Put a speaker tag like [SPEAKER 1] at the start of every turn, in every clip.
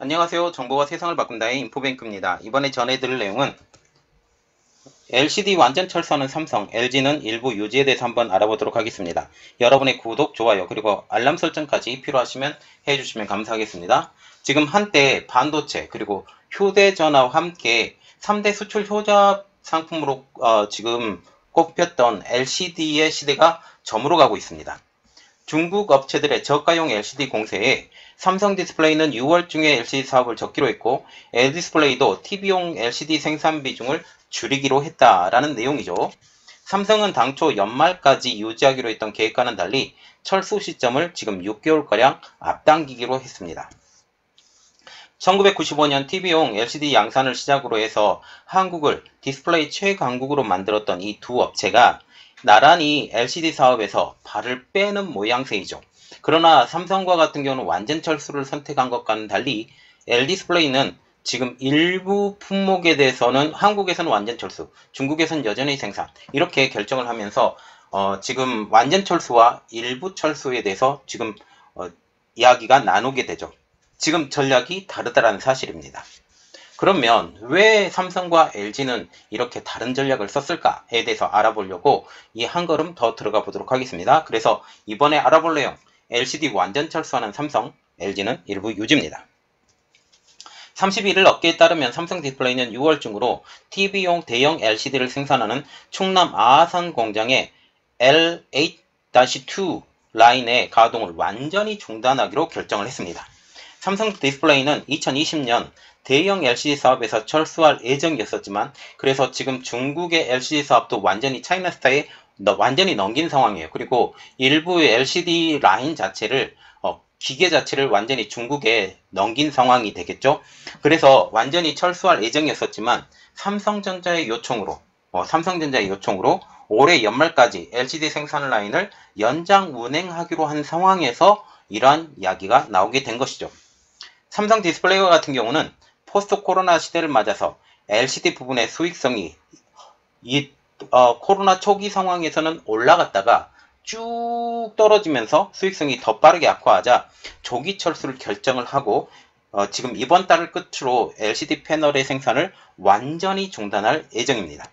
[SPEAKER 1] 안녕하세요. 정보가 세상을 바꾼다의 인포뱅크입니다. 이번에 전해드릴 내용은 LCD 완전 철수하는 삼성, LG는 일부 유지에 대해서 한번 알아보도록 하겠습니다. 여러분의 구독, 좋아요, 그리고 알람 설정까지 필요하시면 해주시면 감사하겠습니다. 지금 한때 반도체, 그리고 휴대전화와 함께 3대 수출 효자 상품으로 지금 꼽혔던 LCD의 시대가 저물어 가고 있습니다. 중국 업체들의 저가용 LCD 공세에 삼성 디스플레이는 6월 중에 LCD 사업을 접기로 했고, L디스플레이도 TV용 LCD 생산 비중을 줄이기로 했다라는 내용이죠. 삼성은 당초 연말까지 유지하기로 했던 계획과는 달리 철수 시점을 지금 6개월가량 앞당기기로 했습니다. 1995년 TV용 LCD 양산을 시작으로 해서 한국을 디스플레이 최강국으로 만들었던 이 두 업체가 나란히 LCD 사업에서 발을 빼는 모양새이죠. 그러나 삼성과 같은 경우는 완전 철수를 선택한 것과는 달리 L디스플레이는 지금 일부 품목에 대해서는 한국에서는 완전 철수, 중국에서는 여전히 생산, 이렇게 결정을 하면서 지금 완전 철수와 일부 철수에 대해서 지금 이야기가 나누게 되죠. 지금 전략이 다르다는 사실입니다. 그러면 왜 삼성과 LG는 이렇게 다른 전략을 썼을까에 대해서 알아보려고 이 한 걸음 더 들어가 보도록 하겠습니다. 그래서 이번에 알아볼 내용, LCD 완전 철수하는 삼성, LG는 일부 유지입니다. 31일 업계에 따르면 삼성 디스플레이는 6월 중으로 TV용 대형 LCD를 생산하는 충남 아산 공장의 L8-2 라인의 가동을 완전히 중단하기로 결정을 했습니다. 삼성 디스플레이는 2020년 대형 LCD 사업에서 철수할 예정이었었지만, 그래서 지금 중국의 LCD 사업도 완전히 차이나스타에 완전히 넘긴 상황이에요. 그리고 일부의 LCD 라인 자체를 기계 자체를 완전히 중국에 넘긴 상황이 되겠죠. 그래서 완전히 철수할 예정이었었지만 삼성전자의 요청으로 올해 연말까지 LCD 생산 라인을 연장 운행하기로 한 상황에서 이러한 이야기가 나오게 된 것이죠. 삼성 디스플레이와 같은 경우는 포스트 코로나 시대를 맞아서 LCD 부분의 수익성이 코로나 초기 상황에서는 올라갔다가 쭉 떨어지면서 수익성이 더 빠르게 악화하자 조기 철수를 결정을 하고 지금 이번 달을 끝으로 LCD 패널의 생산을 완전히 중단할 예정입니다.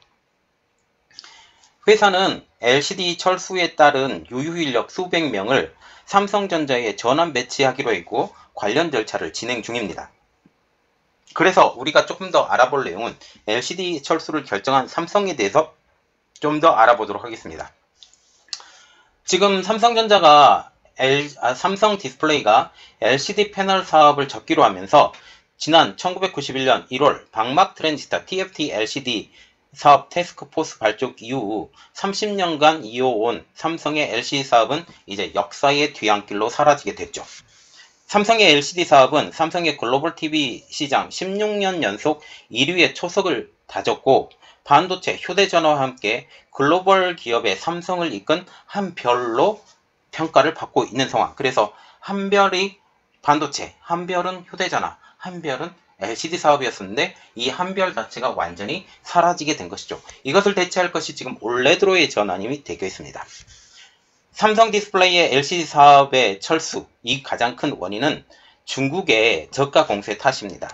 [SPEAKER 1] 회사는 LCD 철수에 따른 유휴 인력 수백 명을 삼성전자에 전환 배치하기로 했고 관련 절차를 진행 중입니다. 그래서 우리가 조금 더 알아볼 내용은 LCD 철수를 결정한 삼성에 대해서 좀 더 알아보도록 하겠습니다. 지금 삼성 디스플레이가 LCD 패널 사업을 접기로 하면서 지난 1991년 1월 방막 트랜지스터 TFT LCD 사업 태스크포스 발족 이후 30년간 이어온 삼성의 LCD 사업은 이제 역사의 뒤안길로 사라지게 됐죠. 삼성의 LCD 사업은 삼성의 글로벌 TV 시장 16년 연속 1위의 초석을 다졌고, 반도체, 휴대전화와 함께 글로벌 기업의 삼성을 이끈 한 별로 평가를 받고 있는 상황. 그래서 한 별이 반도체, 한 별은 휴대전화, 한 별은 LCD 사업이었었는데 이 한 별 자체가 완전히 사라지게 된 것이죠. 이것을 대체할 것이 지금 올레드로의 전환이 되고 있습니다. 삼성 디스플레이의 LCD 사업의 철수, 이 가장 큰 원인은 중국의 저가 공세 탓입니다.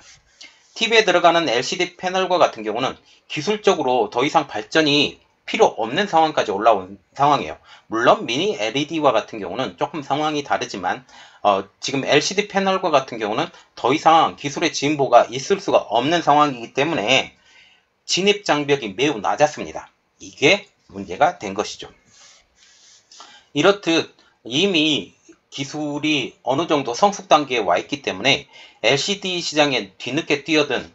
[SPEAKER 1] TV에 들어가는 LCD 패널과 같은 경우는 기술적으로 더 이상 발전이 필요 없는 상황까지 올라온 상황이에요. 물론 미니 LED와 같은 경우는 조금 상황이 다르지만 지금 LCD 패널과 같은 경우는 더 이상 기술의 진보가 있을 수가 없는 상황이기 때문에 진입 장벽이 매우 낮았습니다. 이게 문제가 된 것이죠. 이렇듯 이미 기술이 어느 정도 성숙 단계에 와 있기 때문에 LCD 시장에 뒤늦게 뛰어든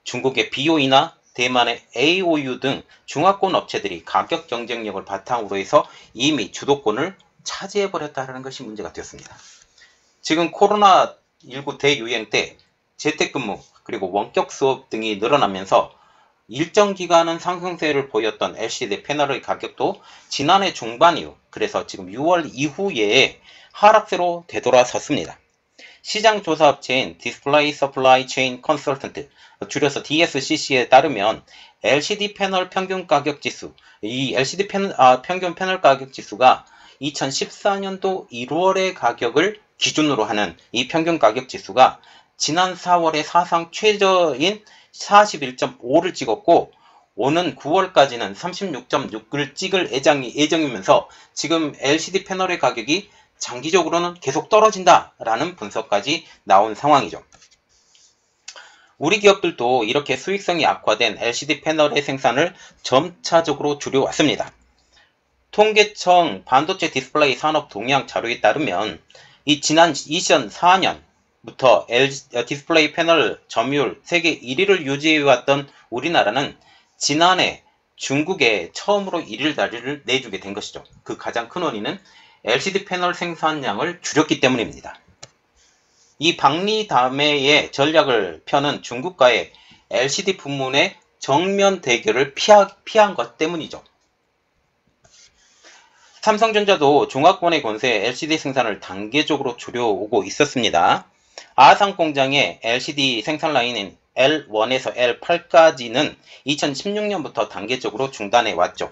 [SPEAKER 1] 중국의 BOE나 대만의 AOU 등 중화권 업체들이 가격 경쟁력을 바탕으로 해서 이미 주도권을 차지해버렸다는 것이 문제가 되었습니다. 지금 코로나19 대유행 때 재택근무 그리고 원격 수업 등이 늘어나면서 일정 기간은 상승세를 보였던 LCD 패널의 가격도 지난해 중반 이후, 그래서 지금 6월 이후에 하락세로 되돌아섰습니다. 시장 조사 업체인 디스플레이 서플라이 체인 컨설턴트, 줄여서 DSCC에 따르면 LCD 패널 평균 가격 지수, 이 LCD 평균 패널 가격 지수가 2014년도 1월의 가격을 기준으로 하는 이 평균 가격 지수가 지난 4월에 사상 최저인 41.5를 찍었고 오는 9월까지는 36.6을 찍을 예정이면서 지금 LCD 패널의 가격이 장기적으로는 계속 떨어진다라는 분석까지 나온 상황이죠. 우리 기업들도 이렇게 수익성이 악화된 LCD 패널의 생산을 점차적으로 줄여왔습니다. 통계청 반도체 디스플레이 산업 동향 자료에 따르면 이 지난 2004년부터 디스플레이 패널 점유율 세계 1위를 유지해왔던 우리나라는 지난해 중국에 처음으로 1위 자리를 내주게 된 것이죠. 그 가장 큰 원인은 LCD 패널 생산량을 줄였기 때문입니다. 이 박리담회의 전략을 펴는 중국과의 LCD 부문의 정면 대결을 피한 것 때문이죠. 삼성전자도 중화권의 권세에 LCD 생산을 단계적으로 줄여오고 있었습니다. 아산 공장의 LCD 생산 라인인 L1에서 L8까지는 2016년부터 단계적으로 중단해 왔죠.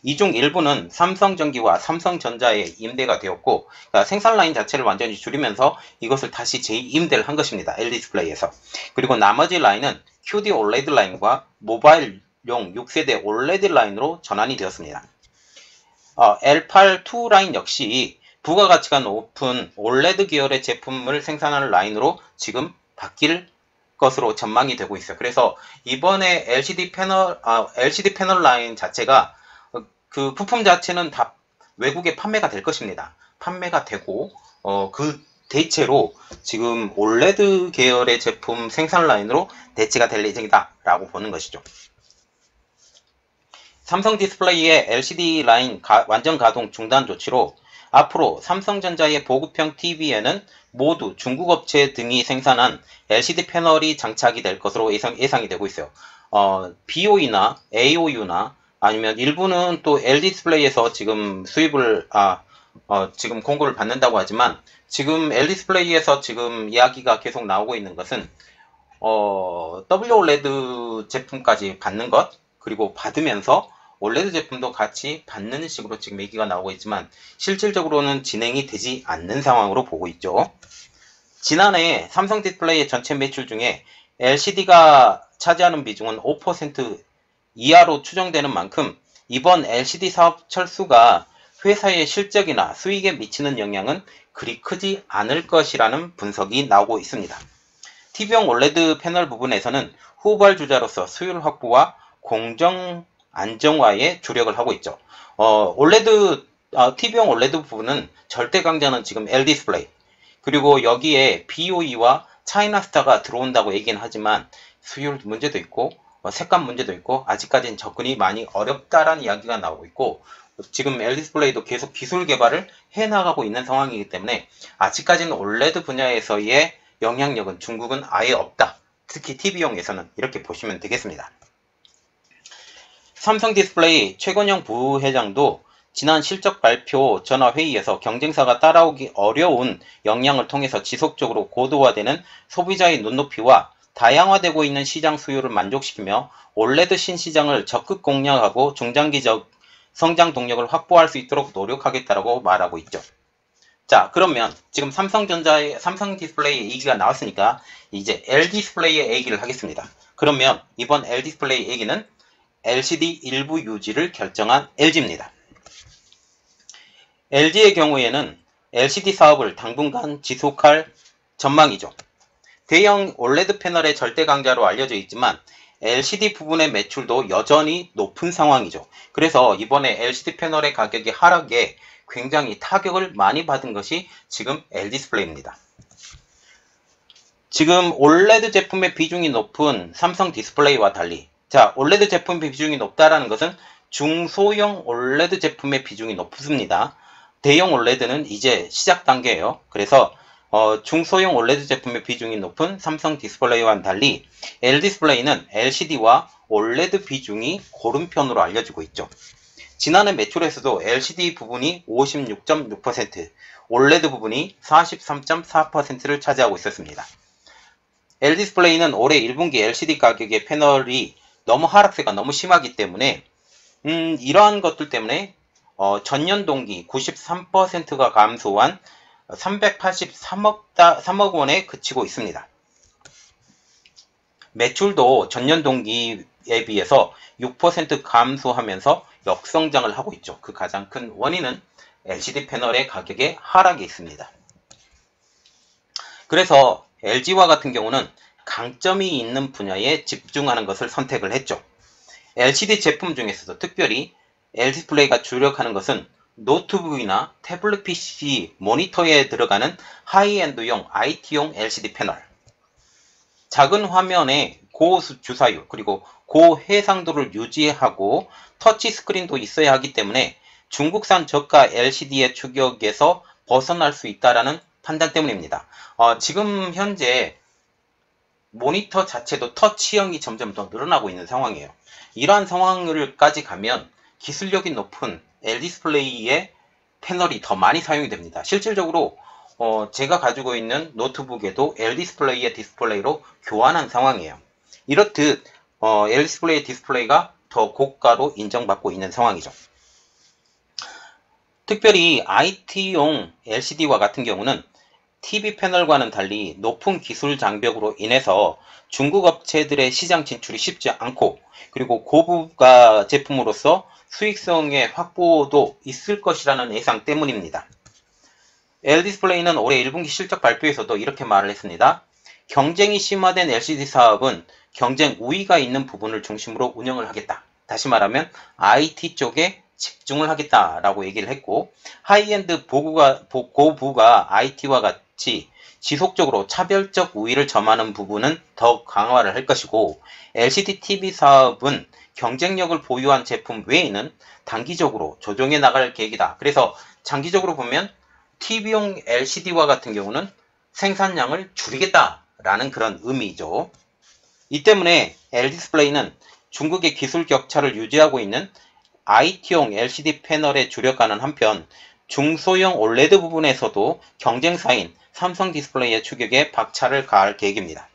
[SPEAKER 1] 이 중 일부는 삼성전기와 삼성전자에 임대가 되었고 그러니까 생산 라인 자체를 완전히 줄이면서 이것을 다시 재임대를 한 것입니다. LD디스플레이에서. 그리고 나머지 라인은 QD OLED 라인과 모바일용 6세대 OLED 라인으로 전환이 되었습니다. L8-2 라인 역시 부가가치가 높은 OLED 계열의 제품을 생산하는 라인으로 지금 바뀔 것으로 전망이 되고 있어요. 그래서 이번에 LCD 패널 라인 자체가 그 부품 자체는 다 외국에 판매가 될 것입니다. 판매가 되고 그 대체로 지금 OLED 계열의 제품 생산 라인으로 대체가 될 예정이다 라고 보는 것이죠. 삼성 디스플레이의 LCD 라인 완전 가동 중단 조치로 앞으로 삼성전자의 보급형 TV에는 모두 중국 업체 등이 생산한 LCD 패널이 장착이 될 것으로 예상이 되고 있어요. BOE나 AOU나 아니면 일부는 또 LD디스플레이에서 지금 수입을 지금 공고를 받는다고 하지만 지금 LD디스플레이에서 지금 이야기가 계속 나오고 있는 것은 WOLED 제품까지 받는 것 그리고 받으면서 OLED 제품도 같이 받는 식으로 지금 얘기가 나오고 있지만 실질적으로는 진행이 되지 않는 상황으로 보고 있죠. 지난해 삼성 디스플레이의 전체 매출 중에 LCD가 차지하는 비중은 5% 이하로 추정되는 만큼 이번 LCD 사업 철수가 회사의 실적이나 수익에 미치는 영향은 그리 크지 않을 것이라는 분석이 나오고 있습니다. TV용 OLED 패널 부분에서는 후발주자로서 수율 확보와 공정 안정화에 주력을 하고 있죠. TV용 OLED 부분은 절대 강자는 지금 LD디스플레이 그리고 여기에 BOE와 차이나스타가 들어온다고 얘기는 하지만 수율 문제도 있고 색감 문제도 있고 아직까지는 접근이 많이 어렵다라는 이야기가 나오고 있고 지금 LD디스플레이도 계속 기술 개발을 해나가고 있는 상황이기 때문에 아직까지는 OLED 분야에서의 영향력은 중국은 아예 없다. 특히 TV용에서는 이렇게 보시면 되겠습니다. 삼성 디스플레이 최건영 부회장도 지난 실적 발표 전화회의에서 경쟁사가 따라오기 어려운 역량을 통해서 지속적으로 고도화되는 소비자의 눈높이와 다양화되고 있는 시장 수요를 만족시키며 OLED 신시장을 적극 공략하고 중장기적 성장 동력을 확보할 수 있도록 노력하겠다라고 말하고 있죠. 자, 그러면 지금 삼성 디스플레이 얘기가 나왔으니까 이제 LD디스플레이의 얘기를 하겠습니다. 그러면 이번 LD디스플레이 얘기는 LCD 일부 유지를 결정한 LG입니다. LG의 경우에는 LCD 사업을 당분간 지속할 전망이죠. 대형 OLED 패널의 절대 강자로 알려져 있지만 LCD 부분의 매출도 여전히 높은 상황이죠. 그래서 이번에 LCD 패널의 가격이 하락에 굉장히 타격을 많이 받은 것이 지금 LD디스플레이입니다. 지금 OLED 제품의 비중이 높은 삼성 디스플레이와 달리 자, OLED 제품의 비중이 높다라는 것은 중소형 OLED 제품의 비중이 높습니다. 대형 OLED는 이제 시작 단계예요. 그래서 중소형 OLED 제품의 비중이 높은 삼성 디스플레이와는 달리 LD디스플레이는 LCD와 OLED 비중이 고른 편으로 알려지고 있죠. 지난해 매출에서도 LCD 부분이 56.6%, OLED 부분이 43.4%를 차지하고 있었습니다. LD디스플레이는 올해 1분기 LCD 가격의 패널이 너무 하락세가 너무 심하기 때문에 이러한 것들 때문에 전년 동기 93%가 감소한 383억 원에 그치고 있습니다. 매출도 전년 동기에 비해서 6% 감소하면서 역성장을 하고 있죠. 그 가장 큰 원인은 LCD 패널의 가격의 하락이 있습니다. 그래서 LG와 같은 경우는 강점이 있는 분야에 집중하는 것을 선택을 했죠. LCD 제품 중에서도 특별히 LD디스플레이가 주력하는 것은 노트북이나 태블릿 PC 모니터에 들어가는 하이엔드용 IT용 LCD 패널. 작은 화면에 고주사율 그리고 고해상도를 유지하고 터치스크린도 있어야 하기 때문에 중국산 저가 LCD의 추격에서 벗어날 수 있다는 판단 때문입니다. 지금 현재 모니터 자체도 터치형이 점점 더 늘어나고 있는 상황이에요. 이러한 상황을까지 가면 기술력이 높은 LD디스플레이의 패널이 더 많이 사용이 됩니다. 실질적으로 제가 가지고 있는 노트북에도 LD디스플레이의 디스플레이로 교환한 상황이에요. 이렇듯 LD디스플레이 디스플레이가 더 고가로 인정받고 있는 상황이죠. 특별히 IT용 LCD와 같은 경우는 TV 패널과는 달리 높은 기술 장벽으로 인해서 중국 업체들의 시장 진출이 쉽지 않고 그리고 고부가 제품으로서 수익성의 확보도 있을 것이라는 예상 때문입니다. LD디스플레이는 올해 1분기 실적 발표에서도 이렇게 말을 했습니다. 경쟁이 심화된 LCD 사업은 경쟁 우위가 있는 부분을 중심으로 운영을 하겠다. 다시 말하면 IT 쪽에 집중을 하겠다라고 얘기를 했고 하이엔드 고부가 IT와 같이 지속적으로 차별적 우위를 점하는 부분은 더 강화를 할 것이고 LCD TV 사업은 경쟁력을 보유한 제품 외에는 단기적으로 조정해 나갈 계획이다. 그래서 장기적으로 보면 TV용 LCD와 같은 경우는 생산량을 줄이겠다라는 그런 의미죠. 이 때문에 LD디스플레이는 중국의 기술 격차를 유지하고 있는 IT용 LCD 패널에 주력하는 한편 중소형 OLED 부분에서도 경쟁사인 삼성 디스플레이의 추격에 박차를 가할 계획입니다.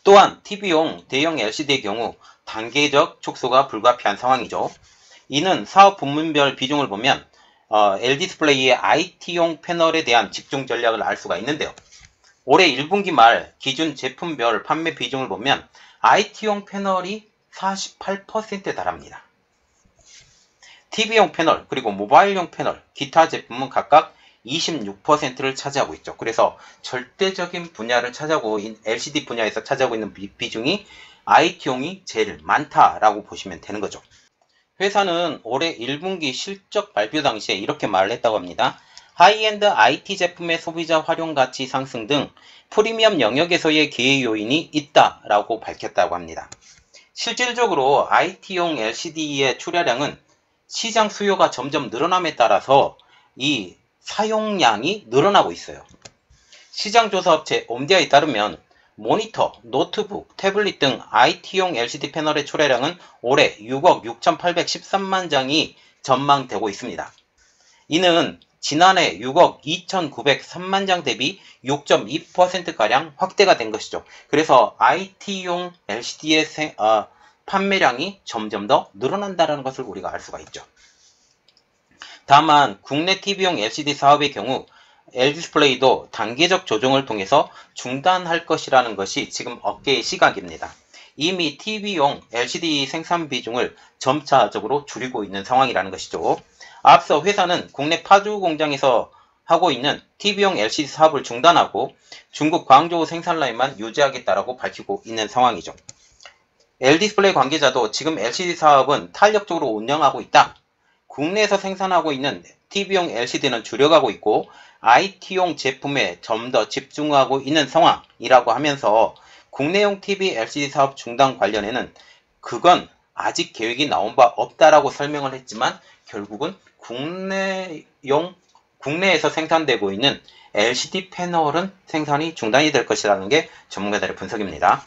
[SPEAKER 1] 또한 TV용 대형 LCD의 경우 단계적 축소가 불가피한 상황이죠. 이는 사업 부문별 비중을 보면 LD디스플레이의 IT용 패널에 대한 집중 전략을 알 수가 있는데요. 올해 1분기 말 기준 제품별 판매 비중을 보면 IT용 패널이 48%에 달합니다. TV용 패널 그리고 모바일용 패널 기타 제품은 각각 26%를 차지하고 있죠. 그래서 절대적인 분야를 차지하고 LCD 분야에서 차지하고 있는 비중이 IT용이 제일 많다라고 보시면 되는 거죠. 회사는 올해 1분기 실적 발표 당시에 이렇게 말을 했다고 합니다. 하이엔드 IT 제품의 소비자 활용 가치 상승 등 프리미엄 영역에서의 기회 요인이 있다라고 밝혔다고 합니다. 실질적으로 IT용 LCD의 출하량은 시장 수요가 점점 늘어남에 따라서 이 사용량이 늘어나고 있어요. 시장조사업체 옴디아에 따르면 모니터, 노트북, 태블릿 등 IT용 LCD 패널의 출하량은 올해 6억 6,813만 장이 전망되고 있습니다. 이는 지난해 6억 2,903만 장 대비 6.2%가량 확대가 된 것이죠. 그래서 IT용 LCD의 판매량이 점점 더 늘어난다는 것을 우리가 알 수가 있죠. 다만 국내 TV용 LCD 사업의 경우 LD디스플레이도 단계적 조정을 통해서 중단할 것이라는 것이 지금 업계의 시각입니다. 이미 TV용 LCD 생산 비중을 점차적으로 줄이고 있는 상황이라는 것이죠. 앞서 회사는 국내 파주 공장에서 하고 있는 TV용 LCD 사업을 중단하고 중국 광저우 생산 라인만 유지하겠다라고 밝히고 있는 상황이죠. LD디스플레이 관계자도 지금 LCD 사업은 탄력적으로 운영하고 있다. 국내에서 생산하고 있는 TV용 LCD는 줄여가고 있고 IT용 제품에 좀 더 집중하고 있는 상황이라고 하면서 국내용 TV LCD 사업 중단 관련해는 그건 아직 계획이 나온 바 없다라고 설명을 했지만 결국은 국내에서 생산되고 있는 LCD 패널은 생산이 중단이 될 것이라는 게 전문가들의 분석입니다.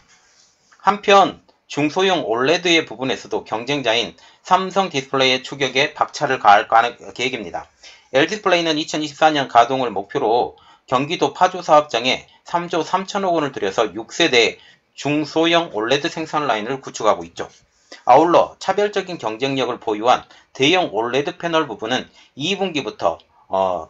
[SPEAKER 1] 한편 중소형 OLED의 부분에서도 경쟁자인 삼성 디스플레이의 추격에 박차를 가할 계획입니다. LD디스플레이는 2024년 가동을 목표로 경기도 파주 사업장에 3조 3천억 원을 들여서 6세대 중소형 OLED 생산 라인을 구축하고 있죠. 아울러 차별적인 경쟁력을 보유한 대형 OLED 패널 부분은 2분기부터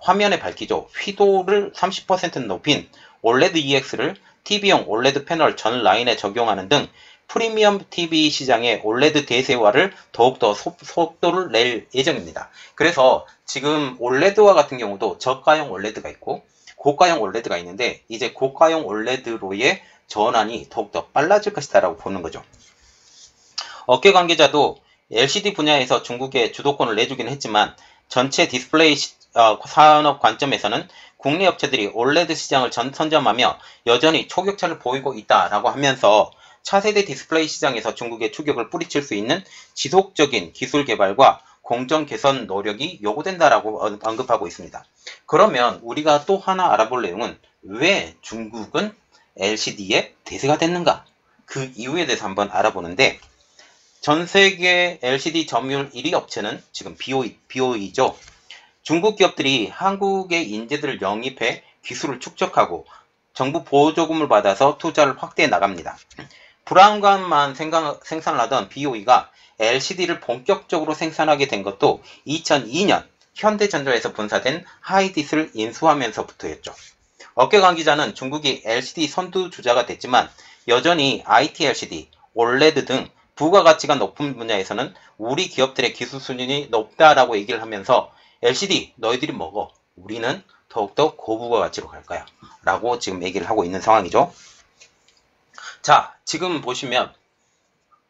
[SPEAKER 1] 화면에 밝히죠. 휘도를 30% 높인 OLED EX를 TV용 OLED 패널 전 라인에 적용하는 등 프리미엄 TV 시장의 OLED 대세화를 더욱더 속도를 낼 예정입니다. 그래서 지금 OLED와 같은 경우도 저가형 OLED가 있고 고가형 OLED가 있는데 이제 고가형 OLED로의 전환이 더욱더 빨라질 것이다 라고 보는 거죠. 업계 관계자도 LCD 분야에서 중국에 주도권을 내주긴 했지만 전체 디스플레이 산업 관점에서는 국내 업체들이 OLED 시장을 선점하며 여전히 초격차를 보이고 있다라고 하면서 차세대 디스플레이 시장에서 중국의 추격을 뿌리칠 수 있는 지속적인 기술 개발과 공정 개선 노력이 요구된다라고 언급하고 있습니다. 그러면 우리가 또 하나 알아볼 내용은 왜 중국은 LCD의 대세가 됐는가? 그 이유에 대해서 한번 알아보는데 전 세계 LCD 점유율 1위 업체는 지금 BOE죠. 중국 기업들이 한국의 인재들을 영입해 기술을 축적하고 정부 보조금을 받아서 투자를 확대해 나갑니다. 불안감만 생산을 하던 BOE가 LCD를 본격적으로 생산하게 된 것도 2002년 현대전자에서 분사된 하이디스를 인수하면서부터였죠. 업계 관계자는 중국이 LCD 선두주자가 됐지만 여전히 IT LCD, OLED 등 부가가치가 높은 분야에서는 우리 기업들의 기술 수준이 높다라고 얘기를 하면서 LCD 너희들이 먹어. 우리는 더욱더 고부가가치로 갈 거야. 라고 지금 얘기를 하고 있는 상황이죠. 자, 지금 보시면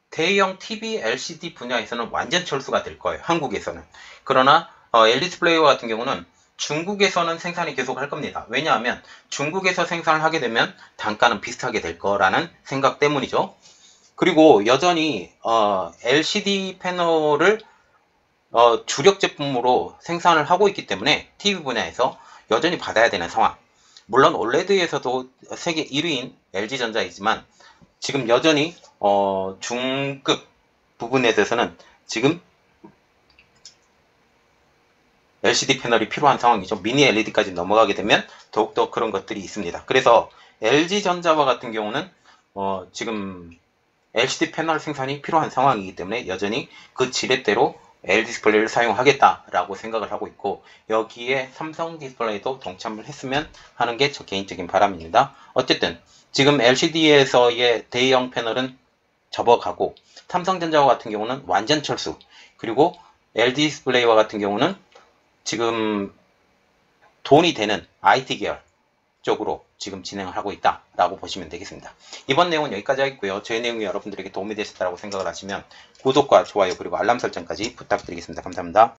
[SPEAKER 1] 대형 TV, LCD 분야에서는 완전 철수가 될 거예요. 한국에서는. 그러나 LED 디스플레이와 같은 경우는 중국에서는 생산이 계속 할 겁니다. 왜냐하면 중국에서 생산을 하게 되면 단가는 비슷하게 될 거라는 생각 때문이죠. 그리고 여전히 LCD 패널을 주력 제품으로 생산을 하고 있기 때문에 TV 분야에서 여전히 받아야 되는 상황. 물론 OLED에서도 세계 1위인 LG전자이지만 지금 여전히 중급 부분에 대해서는 지금 LCD 패널이 필요한 상황이죠. 미니 LED까지 넘어가게 되면 더욱더 그런 것들이 있습니다. 그래서 LG전자와 같은 경우는 지금 LCD 패널 생산이 필요한 상황이기 때문에 여전히 그 지렛대로 LED 디스플레이를 사용하겠다라고 생각을 하고 있고 여기에 삼성 디스플레이도 동참을 했으면 하는 게 저 개인적인 바람입니다. 어쨌든 지금 LCD에서의 대형 패널은 접어가고 삼성전자와 같은 경우는 완전 철수 그리고 LED 디스플레이와 같은 경우는 지금 돈이 되는 IT 계열 쪽으로 지금 진행을 하고 있다라고 보시면 되겠습니다. 이번 내용은 여기까지 하겠고요. 저희 내용이 여러분들에게 도움이 되셨다고 생각을 하시면 구독과 좋아요 그리고 알람 설정까지 부탁드리겠습니다. 감사합니다.